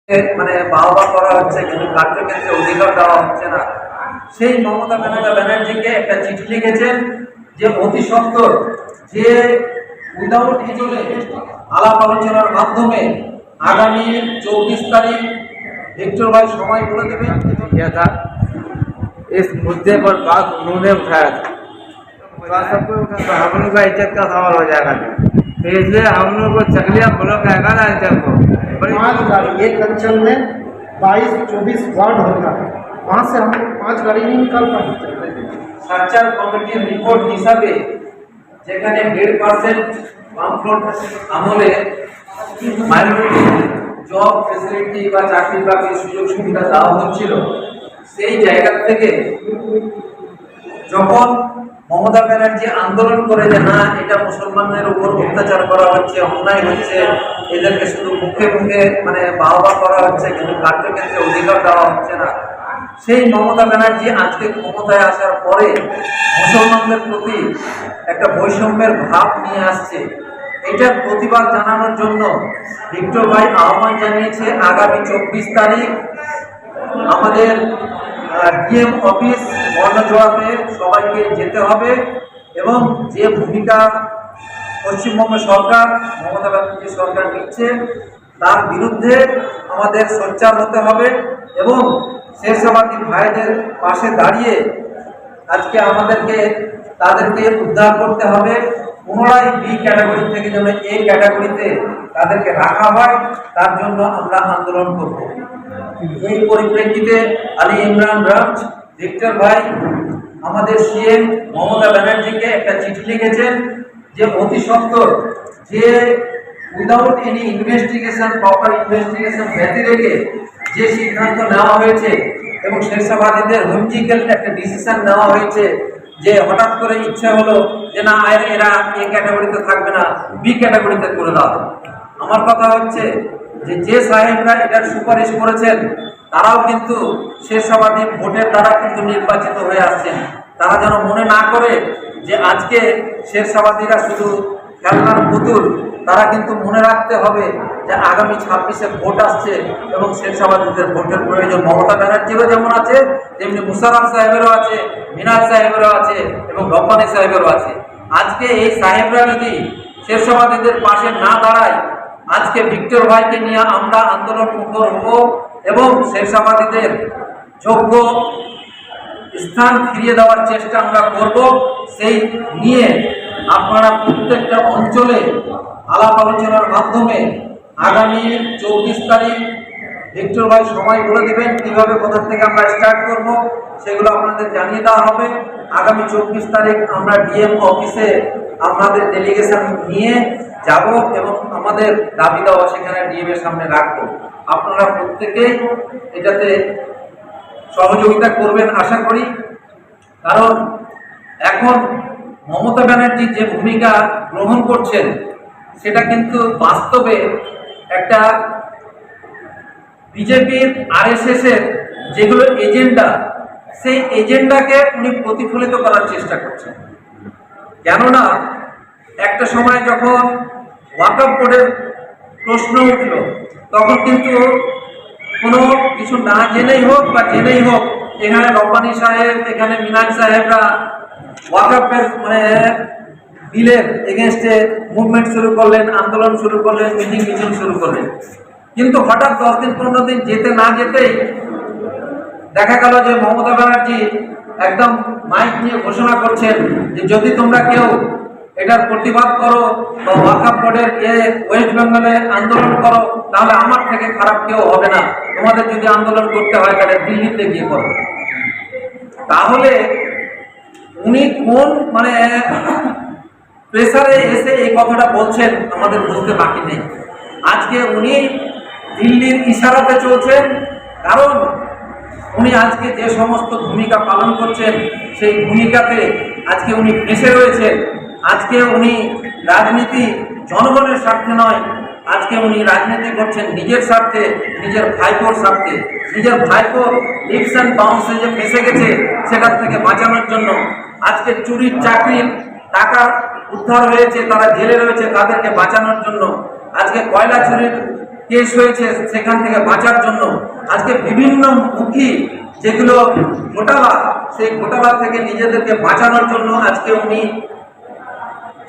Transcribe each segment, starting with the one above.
মানে বাহবা করা হচ্ছে, কিন্তু কার্যক্ষেত্রে অধিকার দেওয়া হচ্ছে না। সেই মমতা ব্যানার্জিকে একটা চিঠি লিখেছেন যে অতি সত্বর যে উইদাউট এজলে আলাপ আলোচনার মাধ্যমে আগামী 24 তারিখ ভিক্টর भाई समय बोले देवें किया था। इस मुद्दे पर बात उन्होंने उठाया था, सबको हम लोग का इज्जत का सवाल हो जाएगा। तो इसलिए हम लोग को चकलिया ब्लॉक आएगा ना इज्जत को। पाँच गाड़ी एक अंचल में 22-24 वार्ड होता है, वहाँ से हम लोग 5 गाड़ी नहीं निकाल पाते। সার্চার কমিটির রিপোর্ট হিসাবে যেখানে 1.5% বামফ্রন্ট আমলে মাইনরিটি জব ফেসিলিটি বা চাকরি বাকরির সুযোগ সুবিধা দেওয়া হচ্ছিল, সেই জায়গা থেকে যখন মমতা ব্যানার্জি আন্দোলন করে যে না এটা মুসলমানদের উপর অত্যাচার করা হচ্ছে, অন্যায় হচ্ছে, এদেরকে শুধু মুখে মুখে মানে বাহবা করা হচ্ছে, কিন্তু কার্যক্ষেত্রে অধিকার দেওয়া হচ্ছে না, সেই মমতা ব্যানার্জি আজকে ক্ষমতায় আসার পরে মুসলমানদের প্রতি একটা বৈষম্যের ভাব নিয়ে আসছে। এটার প্রতিবাদ জানানোর জন্য ভিক্টর ভাই আহ্বান জানিয়েছে আগামী 24 তারিখ আমাদের ডিএম অফিস বর্ণজোড়াতে সবাইকে যেতে হবে এবং যে ভূমিকা পশ্চিমবঙ্গ সরকার মমতা ব্যানার্জি সরকার নিচ্ছে তার বিরুদ্ধে আমাদের সোচ্চার হতে হবে এবং শেরশাবাদী ভাইদের পাশে দাঁড়িয়ে আজকে আমাদেরকে তাদেরকে উদ্ধার করতে হবে। পুনরায় বি ক্যাটাগরি থেকে যেন এ ক্যাটাগরিতে তাদেরকে রাখা হয়, তার জন্য আমরা আন্দোলন করব। এই পরিপ্রেক্ষিতে আলী ইমরান রাজ ভিক্টর ভাই আমাদের সিএম মমতা ব্যানার্জিকে একটা চিঠি লিখেছেন যে অতি সত্বর যে without any investigation proper investigation ব্যতি রেখে যে সিদ্ধান্ত নেওয়া হয়েছে এবং শেরশাবাদীদের হুমজিক্যাল একটা ডিসিশন নেওয়া হয়েছে যে হঠাৎ করে ইচ্ছে হলো যে না এরা এ ক্যাটাগরিতে থাকবে না, বি ক্যাটাগরিতে করে দাও। আমার কথা হচ্ছে যে সাহেবরা এটার সুপারিশ করেছেন তারাও কিন্তু শেরশাবাদী ভোটের দ্বারা কিন্তু নির্বাচিত হয়ে আসছেন। তারা যেন মনে না করে যে আজকে শেরশাবাদীরা শুধু খেলনার পুতুল, তারা কিন্তু মনে রাখতে হবে যে আগামী 26-এ ভোট আসছে এবং শেরশাবাদীদের ভোটের প্রয়োজন মমতা ব্যানার্জিরও যেমন আছে, তেমনি মুশারফ সাহেবেরও আছে, মিনাজ সাহেবেরও আছে এবং রব্বানী সাহেবেরও আছে। আজকে এই সাহেবরা যদি শেরশাবাদীদের পাশে না দাঁড়ায়, আজকে ভিক্টর ভাইকে নিয়ে আমরা আন্দোলন মুখর হব এবং শেরশাবাদীদের যোগ্য স্থান ফিরিয়ে দেওয়ার চেষ্টা আমরা করব। সেই নিয়ে আপনারা প্রত্যেকটা অঞ্চলে আলাপ আলোচনার মাধ্যমে আগামী 24 তারিখ ভিক্টর ভাই সময় বলে দেবেন কীভাবে কোথা থেকে আমরা স্টার্ট করব, সেগুলো আপনাদের জানিয়ে দেওয়া হবে। আগামী 24 তারিখ আমরা ডিএম অফিসে আমাদের ডেলিগেশন নিয়ে যাব এবং আমাদের দাবি দেওয়া সেখানে ডিএমের সামনে রাখবো। আপনারা প্রত্যেকেই এটাতে সহযোগিতা করবেন আশা করি, কারণ এখন মমতা ব্যানার্জি যে ভূমিকা গ্রহণ করছেন সেটা কিন্তু বাস্তবে একটা বিজেপির আরএসএসের যেগুলো এজেন্ডা, সেই এজেন্ডাকে উনি প্রতিফলিত করার চেষ্টা করছেন। কেননা একটা সময় যখন ওয়াকফ বোর্ডের প্রশ্ন উঠল তখন কিন্তু কোনো কিছু না জেনেই হোক বা জেনেই হোক এখানে রব্বানী সাহেব, এখানে মিনাজ সাহেবরা ওয়াকফের মানে বিলের এগেনস্টে মুভমেন্ট শুরু করলেন, আন্দোলন শুরু করলেন, মিটিং মিছিল শুরু করলেন। কিন্তু হঠাৎ 10 দিন 15 দিন যেতে না যেতেই দেখা গেল যে মমতা ব্যানার্জি একদম মাইক নিয়ে ঘোষণা করছেন যে যদি তোমরা কেউ এটার প্রতিবাদ করো বা ওয়াকফ বোর্ডের ওয়েস্ট বেঙ্গলে আন্দোলন করো তাহলে আমার থেকে খারাপ কেউ হবে না, তোমাদের যদি আন্দোলন করতে হয় তাহলে দিল্লিতে গিয়ে করো। তাহলে উনি কোন মানে প্রেসারে এসে এই কথাটা বলছেন আমাদের বুঝতে বাকি নেই। আজকে উনি দিল্লির ইশারাতে চলছেন, কারণ উনি আজকে যে সমস্ত ভূমিকা পালন করছেন সেই ভূমিকাতে আজকে উনি ফেঁসে রয়েছেন। আজকে উনি রাজনীতি জনগণের স্বার্থে নয়, আজকে উনি রাজনীতি করছেন নিজের স্বার্থে, নিজের ভাইপোর স্বার্থে। নিজের ভাইপোর লিপস অ্যান্ড বাউন্সে যে ফেঁসে গেছে সেটার থেকে বাঁচানোর জন্য, আজকে চুরির চাকরির টাকা উদ্ধার হয়েছে, তারা জেলে রয়েছে, তাদেরকে বাঁচানোর জন্য, আজকে কয়লা চুরির কেস হয়েছে, সেখান থেকে বাঁচার জন্য আজকে বিভিন্ন মুখী যেগুলো ঘোটালা, সেই ঘোটালা থেকে নিজেদেরকে বাঁচানোর জন্য আজকে উনি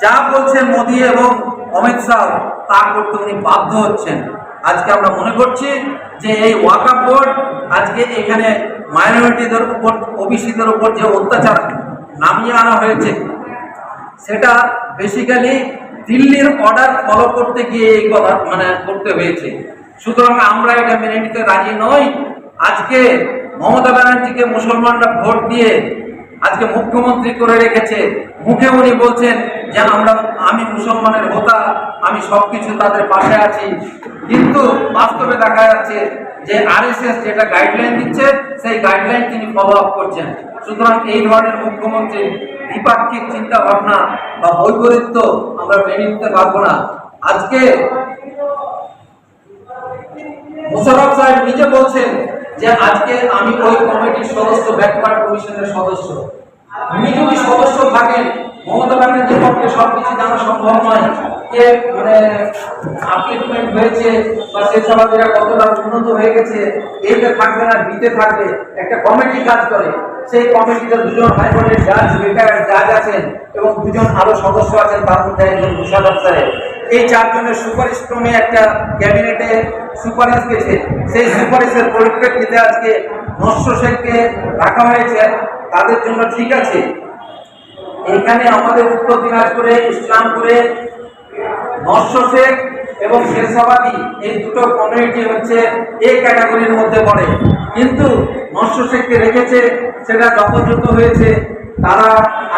যা বলছেন মোদী এবং অমিত শাহ তা করতে উনি বাধ্য হচ্ছেন। আজকে আমরা মনে করছি যে এই ওয়াকফ বোর্ড আজকে এখানে মাইনরিটিদের উপর, ওবিসিদের উপর যে অত্যাচার নামিয়ে আনা হয়েছে, সেটা বেসিক্যালি দিল্লির অর্ডার ফলো করতে গিয়ে এই কথা করতে হয়েছে। সুতরাং আমরা এটা মেনে নিতে রাজি নই। আজকে মমতা ব্যানার্জিকে মুসলমানরা ভোট দিয়ে আজকে মুখ্যমন্ত্রী করে রেখেছে, মুখে উনি বলছেন যে আমি মুসলমানের হোতা, আমি সবকিছু তাদের পাশে আছি, কিন্তু বাস্তবে দেখা যাচ্ছে যে আরএসএস যেটা গাইডলাইন দিচ্ছে সেই গাইডলাইন তিনি ফলো আপ করছেন। সুতরাং এই ধরনের মুখ্যমন্ত্রী দ্বিপাক্ষিক চিন্তা ভাবনা বা বৈপরীত্য আমরা মেনে নিতে পারবো না। আজকে মোশাররফ সাহেব নিজে বলছেন যে আজকে আমি ওই কমিটির সদস্য, ব্যাকওয়ার্ড কমিশনের সদস্য। উনি যদি সদস্য থাকেন, মমতা ব্যানার্জির পক্ষে সবকিছু জানা সম্ভব নয়, কে আপলিটমেন্ট হয়েছে বা স্বেচ্ছাবাদীরা কতটা উন্নত হয়ে গেছে, এতে থাকবে না বিতে থাকবে। একটা কমিটি কাজ করে, সেই কমিটিতে দুজন হাইকোর্টের জাজ, রিটায়ার্ড জাজ আছেন এবং দুজন আরো সদস্য আছেন, তার মধ্যে একজন মোশাররফ সাহেব। এই চারজনের সুপারিশ ক্রমে একটা ক্যাবিনেটে সুপারিশ গেছে, সেই সুপারিশের পরিপ্রেক্ষিতে আজকে নস্র শেখকে রাখা হয়েছে। তাদের জন্য ঠিক আছে, এখানে আমাদের উত্তর দিনাজপুরে ইসলামপুরে নস্র শেখ এবং শেরশাবাদী এই দুটো কমিউনিটি হচ্ছে এই ক্যাটাগরির মধ্যে পড়ে, কিন্তু নস্র শেখকে রেখেছে, সেটা যথাযথ হয়েছে। তারা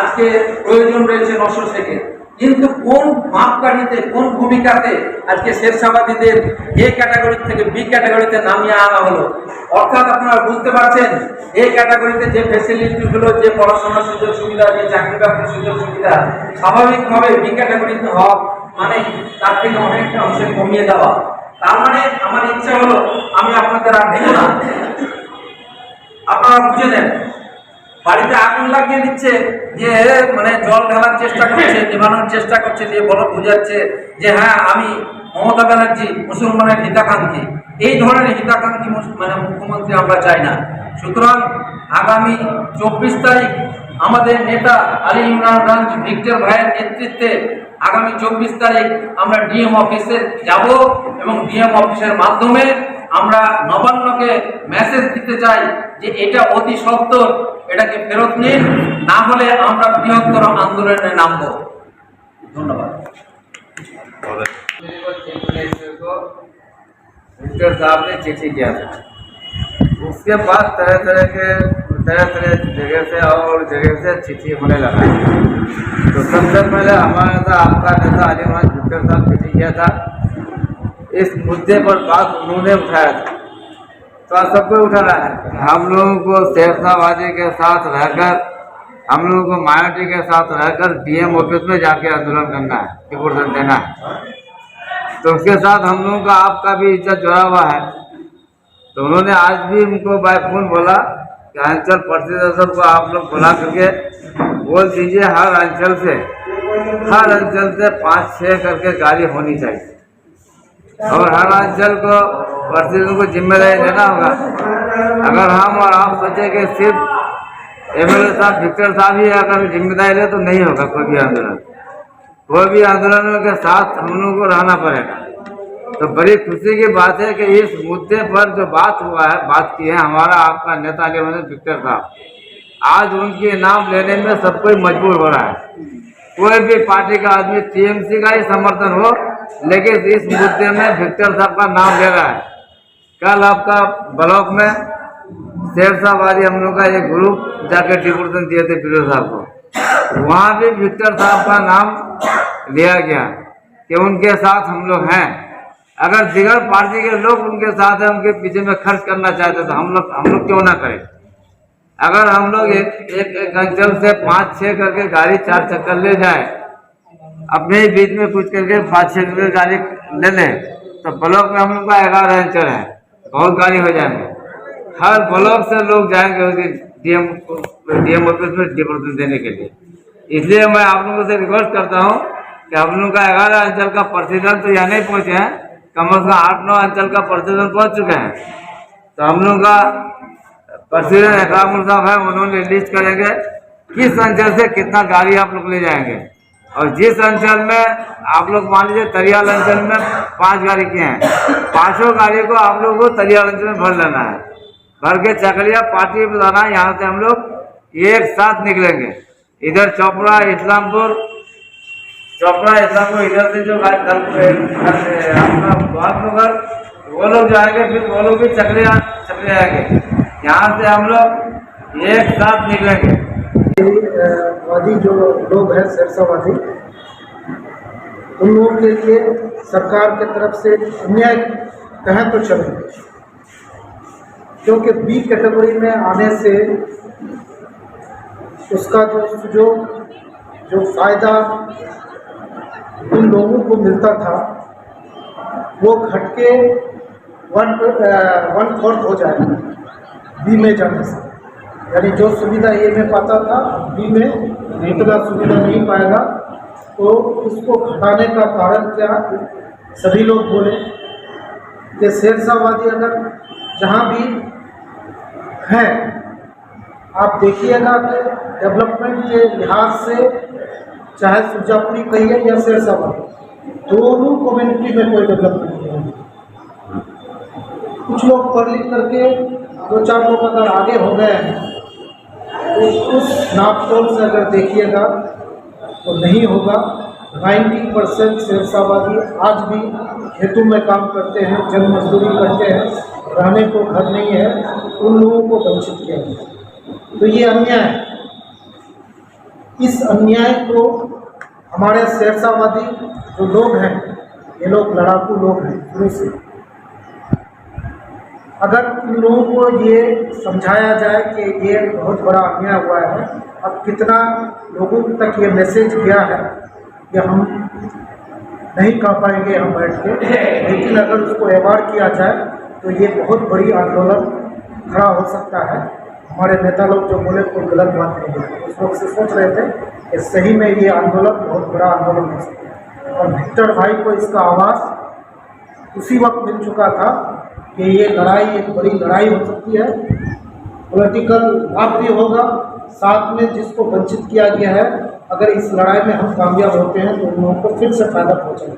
আজকে প্রয়োজন রয়েছে নস্র শেখের, কিন্তু কোন মাপকাঠিতে, কোন ভূমিকাতে আজকে শেরশাবাদীদের এ ক্যাটাগরি থেকে বি ক্যাটাগরিতে নামিয়ে আনা হলো? অর্থাৎ আপনারা বুঝতে পারছেন, এই ক্যাটাগরিতে যে ফেসিলিটিগুলো, যে পড়াশোনার সুযোগ সুবিধা, যে চাকরি বাকরির সুযোগ সুবিধা, স্বাভাবিকভাবে বি ক্যাটাগরিতে হওয়া মানে তার থেকে অনেকটা অংশে কমিয়ে দেওয়া। তার মানে আমার ইচ্ছা হলো, আমি আপনাদের আর দেব না, আপনারা বুঝে নেন। বাড়িতে আগুন লাগিয়ে দিচ্ছে, যে জল ঢালার চেষ্টা করছে, নিভানোর চেষ্টা করছে, দিয়ে বুঝাচ্ছে যে হ্যাঁ আমি মমতা ব্যানার্জি মুসলমানের হিতাকাঙ্ক্ষী। এই ধরনের হিতাকাঙ্ক্ষী মুখ্যমন্ত্রী আমরা চাই না। সুতরাং আগামী 24 তারিখ আমাদের নেতা আলী ইমরান গঞ্জ ভিক্টর ভাইয়ের নেতৃত্বে আগামী 24 তারিখ আমরা ডিএম অফিসে যাব এবং ডিএম অফিসের মাধ্যমে আমরা নবান্নকে মেসেজ দিতে চাই যে এটা অতি সত্বর এটাকে ফেরত নিন, না হলে আমরা বৃহত্তর আন্দোলনে নামব। ধন্যবাদ। विक्टर साहब ने चिट्ठी किया था, उसके बाद तरह तरह जगह से और जगह से चिट्ठी होने लगा। तो सबसे पहले हमारा था आपका नेता अली इमरान विक्टर साहब चिट्ठी किया था, इस मुद्दे पर बात उन्होंने उठाया था। तो आज सबको उठाना है, हम लोगों को शेरशाहबादी के साथ रहकर, हम लोगों को माइनॉरिटी के साथ रहकर डीएम ऑफिस में जाके आंदोलन करना है, रिपोर्ट देना है। तो उसके साथ हम लोगों का आपका भी इज्जत जुड़ा हुआ है। तो उन्होंने आज भी उनको बाय फोन बोला कि अंचल परिषद को आप लोग बुला करके बोल दीजिए हर अंचल से 5-6 करके गाड़ी होनी चाहिए, और हर अंचल को परिषद को जिम्मेदारी देना होगा। अगर हम और आप सोचे कि सिर्फ एमएलए साहब विक्टर साहब ही अगर जिम्मेदारी ले तो नहीं होगा कोई भी आंदोलन। कोई भी आंदोलनों के साथ हम लोगों को रहना पड़ेगा। तो बड़ी खुशी की बात है कि इस मुद्दे पर जो बात हुआ है, बात की है हमारा आपका नेता अली इमरान विक्टर साहब, आज उनके नाम लेने में सब कोई मजबूर हो रहा है। कोई भी पार्टी का आदमी टीएमसी का ही समर्थन हो, लेकिन इस मुद्दे में विक्टर साहब का नाम ले रहा है। कल आपका ब्लॉक में शेरशाहबादी हम लोग का एक ग्रुप जाके डिप्यूटेशन दिए थे पीरो साहब को, वहाँ भी विक्टर साहब का नाम लिया गया कि उनके साथ हम लोग हैं। अगर दिगर पार्टी के लोग उनके साथ हैं, उनके पीछे में खर्च करना चाहते तो हम लोग क्यों ना करें। अगर हम लोग एक अंचल से 5-6 करके गाड़ी 4 चक्कर ले जाए, अपने ही बीच में कुछ करके 5-6 करके गाड़ी ले लें, तो ब्लॉक में हम लोग का 11 अंचल है, बहुत गाड़ी हो जाएंगे। हर ब्लॉक से लोग जाएंगे उसके डीएम ऑफिस में डिप्यूटेशन देने के लिए। इसलिए मैं आप लोगों से रिक्वेस्ट करता हूं कि हम लोग का 11 अंचल का प्रेसिडेंट तो यहाँ नहीं पहुँचे हैं, कम से कम 8-9 अंचल का प्रेसिडेंट पहुंच चुके हैं। तो हम लोग का प्रेसिडेंट इकरामुल साहब है, उन्होंने लिस्ट करेंगे किस अंचल से कितना गाड़ी आप लोग ले जाएंगे। और जिस अंचल में आप लोग मान लीजिए तरियाल अंचल में 5 गाड़ी की हैं, 5 गाड़ी को आप लोग को तरियाल अंचल में भर लेना है, भर के चकलिया पार्टी पे जाना है। यहाँ से हम लोग एक साथ निकलेंगे। इधर चोपड़ा इस्लामपुर इधर से जो अपना बागनगर वो लोग जाएंगे, फिर वो लोग भी चकले आएंगे। यहाँ से हम लोग एक साथ निकलेंगे। वादी जो लोग हैं सिरसावादी, उन लोगों के लिए सरकार की तरफ से अन्याय कहें तो चले, क्योंकि बी कैटेगरी में आने से उसका जो सुजोग जो फायदा उन लोगों को मिलता था वो घट के 1/4 हो जाएगा बी में जाने से। यानी जो सुविधा ए में पाता था बी में इतना सुविधा नहीं पाएगा। तो उसको घटाने का कारण क्या, सभी लोग बोले कि सिरसावादी अगर जहाँ भी हैं, आप देखिएगा कि डेवलपमेंट के लिहाज से चाहे सुरजापुरी कहिए या सिरसावादी, दोनों कम्युनिटी में कोई डेवलपमेंट नहीं है। कुछ लोग पढ़ लिख करके 2-4 लोग अगर आगे हो गए हैं, तो उस नापतोल से अगर देखिएगा तो नहीं होगा। 90% सिरसावादी आज भी खेतों में काम करते हैं, जन मजदूरी करते हैं, रहने को घर नहीं है, उन लोगों को वंचित किया गया। तो ये अन्याय है। इस अन्याय को हमारे सिरसावादी जो लोग हैं, ये लोग लड़ाकू लोग हैं शुरू से। अगर इन लोगों को ये समझाया जाए कि ये बहुत बड़ा अन्याय हुआ है, अब कितना लोगों तक ये मैसेज गया है कि हम नहीं कह पाएंगे हम बैठ के, लेकिन अगर उसको अवॉइड किया जाए तो ये बहुत बड़ी आंदोलन खड़ा हो सकता है। हमारे नेता लोग जो बोले कोई गलत बात नहीं है, उस वक्त से सोच रहे थे कि सही में ये आंदोलन बहुत बड़ा आंदोलन हो सकता है। और विक्टर भाई को इसका आवाज़ उसी वक्त मिल चुका था कि ये लड़ाई एक बड़ी लड़ाई हो सकती है, पॉलिटिकल लाभ भी होगा, साथ में जिसको वंचित किया गया है, अगर इस लड़ाई में हम कामयाब होते हैं तो उन लोगों को फिर से फायदा पहुंचेगा।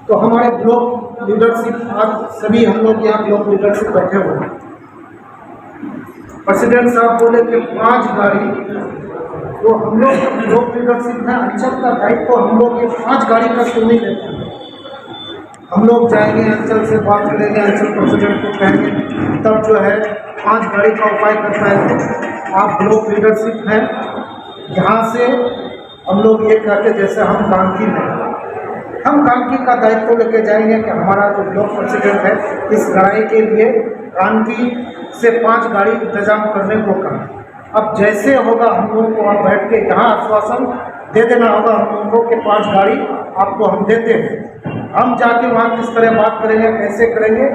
तो हमारे ब्लॉक लीडरशिप, आज सभी हम लोग यहाँ ब्लॉक लीडरशिप बैठे हुए हैं। प्रेसिडेंट साहब बोले कि 5 गाड़ी, तो हम लोग ब्लॉक लीडरशिप है, अंचल का दायित्व हम लोग ये 5 गाड़ी का क्यों नहीं लेते हैं। हम लोग जाएंगे, अंचल से बात करेंगे, अंचल प्रेसिडेंट को कहेंगे, तब जो है 5 गाड़ी का उपाय कर पाएंगे। आप ब्लॉक लीडरशिप हैं, यहाँ से हम लोग ये कहते जैसे हम कानकी में, हम कानकी का दायित्व लेके जाएंगे कि हमारा जो ब्लॉक प्रेसिडेंट है इस लड़ाई के लिए कानकी से 5 गाड़ी इंतजाम करने को कहा। अब जैसे होगा हम लोगों को वहाँ बैठ के यहाँ आश्वासन दे देना होगा हम लोगों को कि 5 गाड़ी आपको हम देते हैं। हम जाके वहाँ किस तरह बात करेंगे, कैसे करेंगे,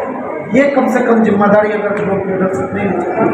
ये कम से कम जिम्मेदारी अगर ब्लॉक लीडरशिप नहीं मिलेगा